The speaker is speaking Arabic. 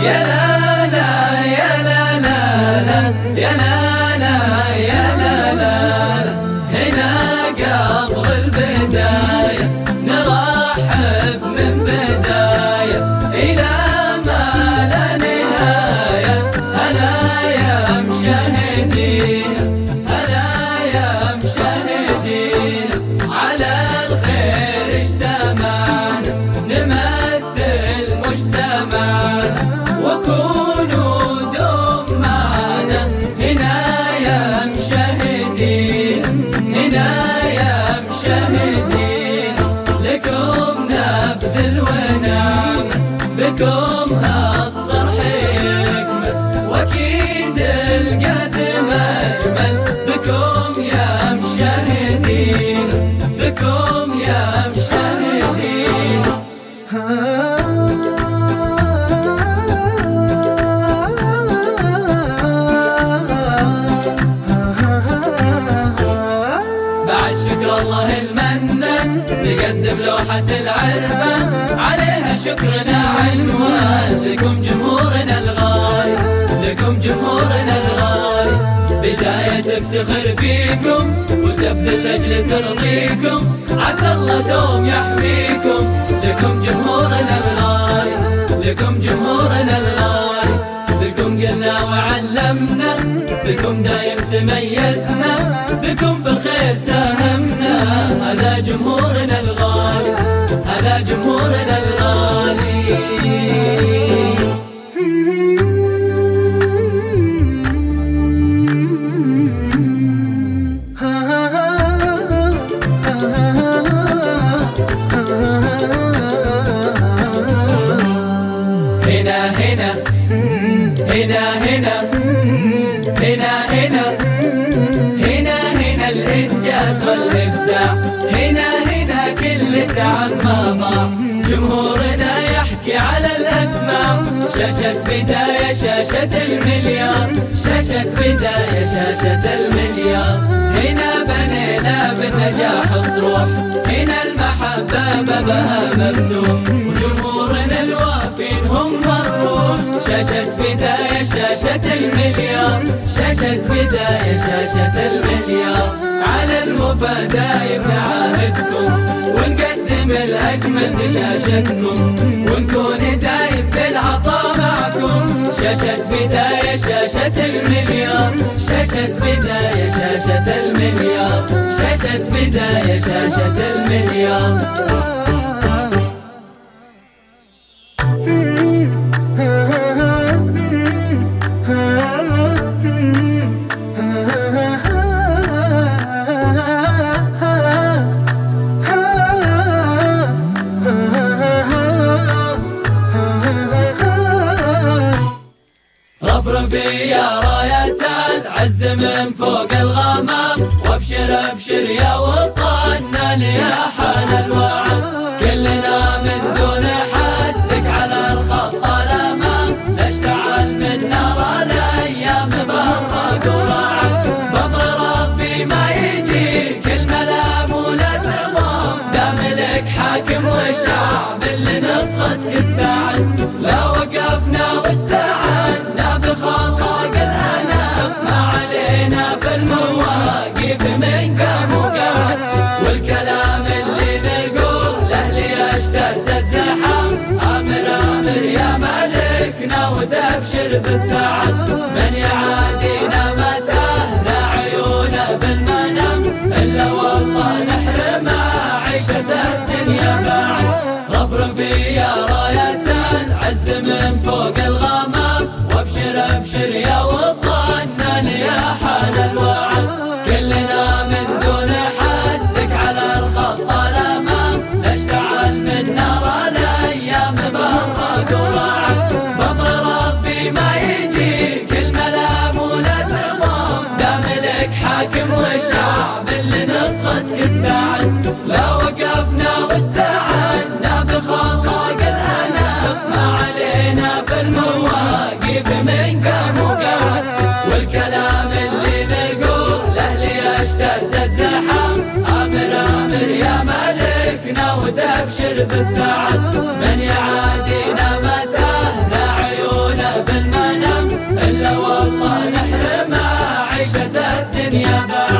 يا لا لا يا لا لا لا يا لا لا يا لا لا هنا قبل البداية نرحب من بداية إلى ما لا نهاية. هلا يا مشاهدينا هلا يا مشاهدينا على الخير اجتمعنا نمثل مجتمعنا وكونوا دوم معنا هنا يا مشاهدينا هنا يا مشاهدينا لكم نبذل ونعمة بكم هالصرح يكمل واكيد القدم اجمل بكم يا مشاهدينا بكم يا مشاهدينا. بعد شكر الله المنن نقدم لوحة العرفة عليها شكرنا عنوان لكم جمهورنا الغالي لكم جمهورنا الغالي بداية تفتخر فيكم وتبذل لأجل ترضيكم عسى الله دوم يحميكم لكم جمهورنا الغالي لكم جمهورنا الغالي بكم قلنا وعلمنا بكم دايم تميزنا بكم في الخير ساهمنا هذا جمهورنا الغالي هذا جمهورنا الغالي. هنا هنا هنا هنا هنا هنا هنا هنا الإنجاز والإبداع هنا هنا كل تعب ما ضاع جمهورنا يحكي على الأسماع شاشة بداية شاشة المليار شاشة بداية شاشة المليار هنا بنينا بالنجاح صروح هنا المحبة بابها مفتوح وجمهورنا الوافين هم الروح شاشة بداية شاشة المليار شاشة بداية شاشة المليار على الوفا دايم نعاهدكم ونقدم الأجمل بشاشتكم ونكون دايم بالعطاء معكم شاشة بداية شاشة المليار شاشة بداية شاشة المليار شاشة بداية شاشة المليار. رفرفي يا راية العز من فوق الغمام وابشر ابشر يا وطننا يا حال الوعد كلنا من دون حدك على الخط الامام نشتعل من نار الايام برق ورعد بامر ربي ما يجيك الملام ولا تضام دام لك حاكم وشعب اللي نصرتك استعد لا وقفنا واستعنا بخلاق الأنام ما علينا في المواقف من قام وقعد والكلام اللي نقوله ليشتد الزحام آمر آمر يا ملكنا وتبشر بالسعد من يعادينا متاهنا عيونه بالمنام إلا والله نحرمه عيشة الدنيا بعد رفرفي يا راية العز من فوق الغمام وابشر ابشر يا وطننا يا حال الوعد كلنا من دون حدك على الخط الامام نشتعل من نار الايام برق ورعد بامر ربي ما يجيك الملام ولا تضام دام لك حاكم وشعب اللي نصرتك استعد لا وقفنا واستعنا بخلاق الانام ما علينا في المواقف من قام وقعد والكلام اللي نقوله ليشتد الزحام آمر آمر يا ملكنا وتبشر بالسعد من يعادينا متاهنا عيونه يا بعد